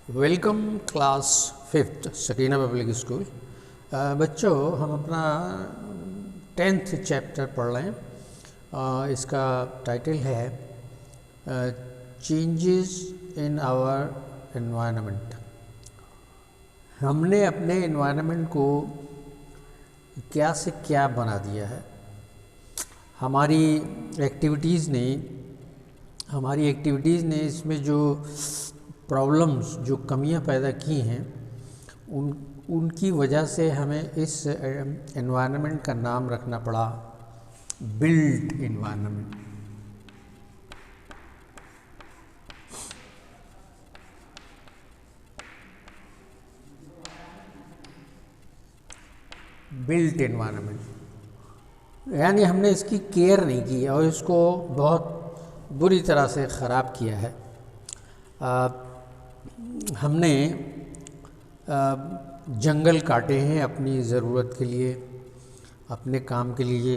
Welcome class fifth Sakina public school. बच्चों, हम अपना 10th चैप्टर पढ़ रहे हैं। इसका टाइटल है चेंजेस इन आवर एनवायरनमेंट। हमने अपने एनवायरनमेंट को क्या से क्या बना दिया है। हमारी एक्टिविटीज़ ने इसमें जो प्रॉब्लम्स, जो कमियां पैदा की हैं, उनकी वजह से हमें इस एनवायरनमेंट का नाम रखना पड़ा बिल्ट एनवायरनमेंट। बिल्ट एनवायरनमेंट यानी हमने इसकी केयर नहीं की और इसको बहुत बुरी तरह से ख़राब किया है। हमने जंगल काटे हैं अपनी ज़रूरत के लिए, अपने काम के लिए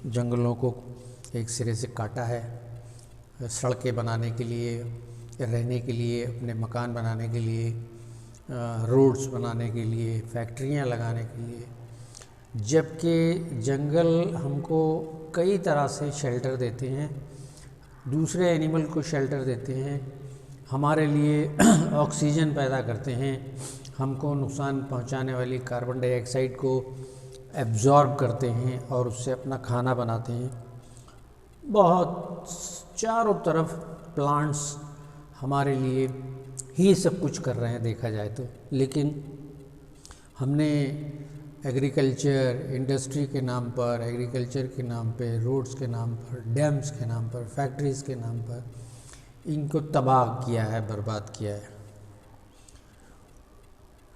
जंगलों को एक सिरे से काटा है। सड़कें बनाने के लिए, रहने के लिए, अपने मकान बनाने के लिए, रोड्स बनाने के लिए, फैक्ट्रियां लगाने के लिए। जबकि जंगल हमको कई तरह से शेल्टर देते हैं, दूसरे एनिमल को शेल्टर देते हैं, हमारे लिए ऑक्सीजन पैदा करते हैं, हमको नुकसान पहुंचाने वाली कार्बन डाइऑक्साइड को एब्जॉर्ब करते हैं और उससे अपना खाना बनाते हैं। बहुत चारों तरफ प्लांट्स हमारे लिए ही सब कुछ कर रहे हैं देखा जाए तो। लेकिन हमने एग्रीकल्चर, इंडस्ट्री के नाम पर, एग्रीकल्चर के नाम पे, रोड्स के नाम पर, डैम्स के नाम पर, फैक्ट्रीज़ के नाम पर इनको तबाह किया है, बर्बाद किया है।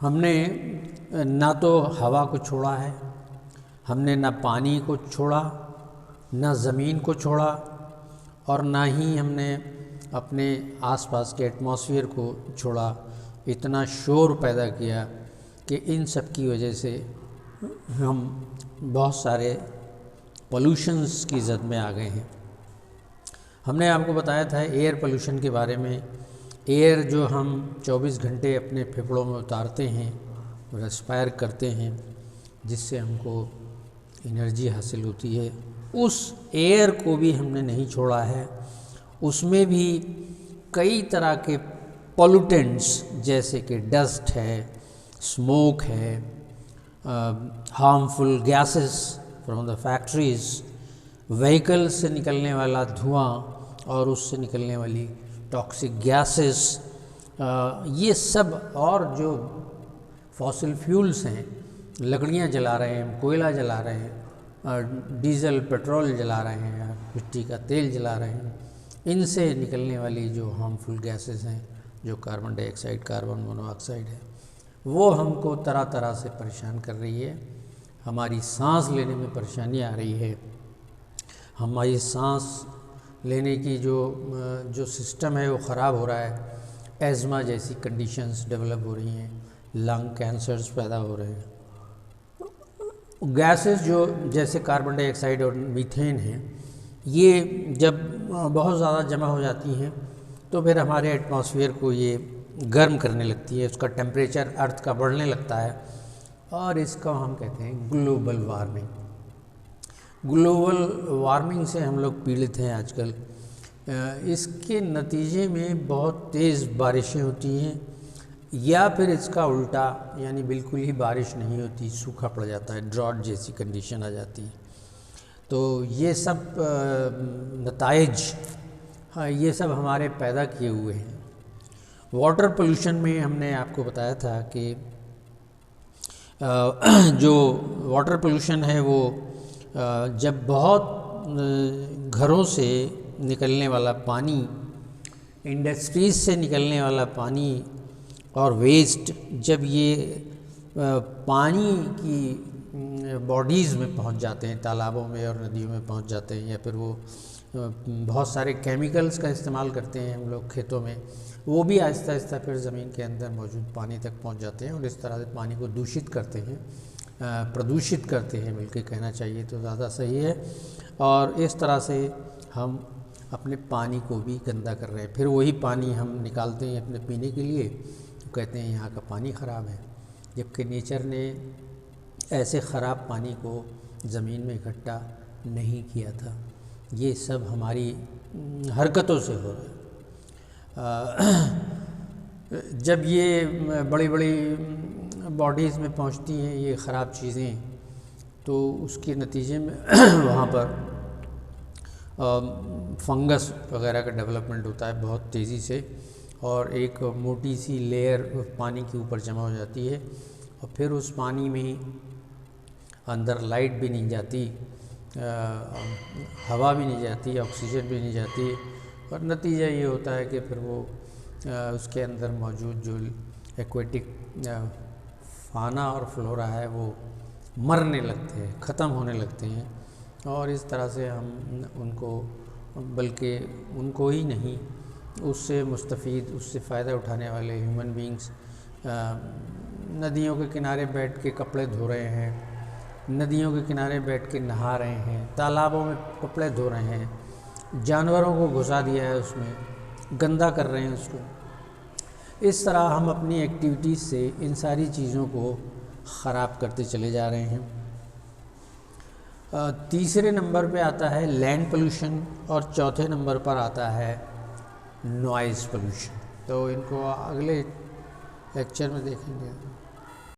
हमने ना तो हवा को छोड़ा है, हमने ना पानी को छोड़ा, ना ज़मीन को छोड़ा, और ना ही हमने अपने आसपास के एटमॉस्फेयर को छोड़ा। इतना शोर पैदा किया कि इन सब की वजह से हम बहुत सारे पोल्यूशंस की जद में आ गए हैं। हमने आपको बताया था एयर पोल्यूशन के बारे में। एयर जो हम 24 घंटे अपने फेफड़ों में उतारते हैं, रेस्पायर करते हैं, जिससे हमको एनर्जी हासिल होती है, उस एयर को भी हमने नहीं छोड़ा है। उसमें भी कई तरह के पोल्यूटेंट्स जैसे कि डस्ट है, स्मोक है, harmful gases from the factories, vehicle से निकलने वाला धुआं और उससे निकलने वाली टॉक्सिक गैसेस, ये सब, और जो फॉसिल फ्यूल्स हैं, लकड़ियाँ जला रहे हैं, कोयला जला रहे हैं, डीजल पेट्रोल जला रहे हैं, मिट्टी का तेल जला रहे हैं, इनसे निकलने वाली जो हार्मफुल गैसेस हैं, जो कार्बन डाइऑक्साइड, कार्बन मोनोऑक्साइड है, वो हमको तरह तरह से परेशान कर रही है। हमारी सांस लेने में परेशानी आ रही है। हमारी सांस लेने की जो सिस्टम है वो ख़राब हो रहा है। एज़मा जैसी कंडीशंस डेवलप हो रही हैं, लंग कैंसर्स पैदा हो रहे हैं। गैसेस जो जैसे कार्बन डाइऑक्साइड और मीथेन हैं, ये जब बहुत ज़्यादा जमा हो जाती हैं तो फिर हमारे एटमॉस्फेयर को ये गर्म करने लगती है, उसका टेम्परेचर अर्थ का बढ़ने लगता है, और इसका हम कहते हैं ग्लोबल वार्मिंग। ग्लोबल वार्मिंग से हम लोग पीड़ित हैं आजकल। इसके नतीजे में बहुत तेज़ बारिशें होती हैं, या फिर इसका उल्टा, यानी बिल्कुल ही बारिश नहीं होती, सूखा पड़ जाता है, ड्रॉट जैसी कंडीशन आ जाती है। तो ये सब नताइज, हाँ, ये सब हमारे पैदा किए हुए हैं। वाटर पोल्यूशन में हमने आपको बताया था कि जो वाटर पोल्यूशन है वो जब बहुत घरों से निकलने वाला पानी, इंडस्ट्रीज़ से निकलने वाला पानी और वेस्ट, जब ये पानी की बॉडीज़ में पहुंच जाते हैं, तालाबों में और नदियों में पहुंच जाते हैं, या फिर वो बहुत सारे केमिकल्स का इस्तेमाल करते हैं हम लोग खेतों में, वो भी आहिस्ता आहिस्ता फिर ज़मीन के अंदर मौजूद पानी तक पहुंच जाते हैं और इस तरह से पानी को दूषित करते हैं, प्रदूषित करते हैं, बल्कि कहना चाहिए तो ज़्यादा सही है। और इस तरह से हम अपने पानी को भी गंदा कर रहे हैं। फिर वही पानी हम निकालते हैं अपने पीने के लिए, वो कहते हैं यहाँ का पानी ख़राब है, जबकि नेचर ने ऐसे ख़राब पानी को ज़मीन में इकट्ठा नहीं किया था। ये सब हमारी हरकतों से हो रहा है। जब ये बड़ी बड़ी बॉडीज़ में पहुंचती हैं ये ख़राब चीज़ें, तो उसके नतीजे में वहाँ पर फंगस वगैरह का डेवलपमेंट होता है बहुत तेज़ी से, और एक मोटी सी लेयर पानी के ऊपर जमा हो जाती है, और फिर उस पानी में अंदर लाइट भी नहीं जाती, हवा भी नहीं जाती, ऑक्सीजन भी नहीं जाती, और नतीजा ये होता है कि फिर वो उसके अंदर मौजूद जो एक्वेटिक फाना और फ्लोरा है वो मरने लगते हैं, ख़त्म होने लगते हैं। और इस तरह से हम उनको, बल्कि उनको ही नहीं, उससे मुस्तफ़ीद, उससे फ़ायदा उठाने वाले ह्यूमन बींग्स नदियों के किनारे बैठ के कपड़े धो रहे हैं, नदियों के किनारे बैठ के नहा रहे हैं, तालाबों में कपड़े धो रहे हैं, जानवरों को घुसा दिया है उसमें, गंदा कर रहे हैं उसको। इस तरह हम अपनी एक्टिविटीज़ से इन सारी चीज़ों को ख़राब करते चले जा रहे हैं। तीसरे नंबर पे आता है लैंड पोल्यूशन, और चौथे नंबर पर आता है नॉइज़ पोल्यूशन। तो इनको अगले लेक्चर में देखेंगे।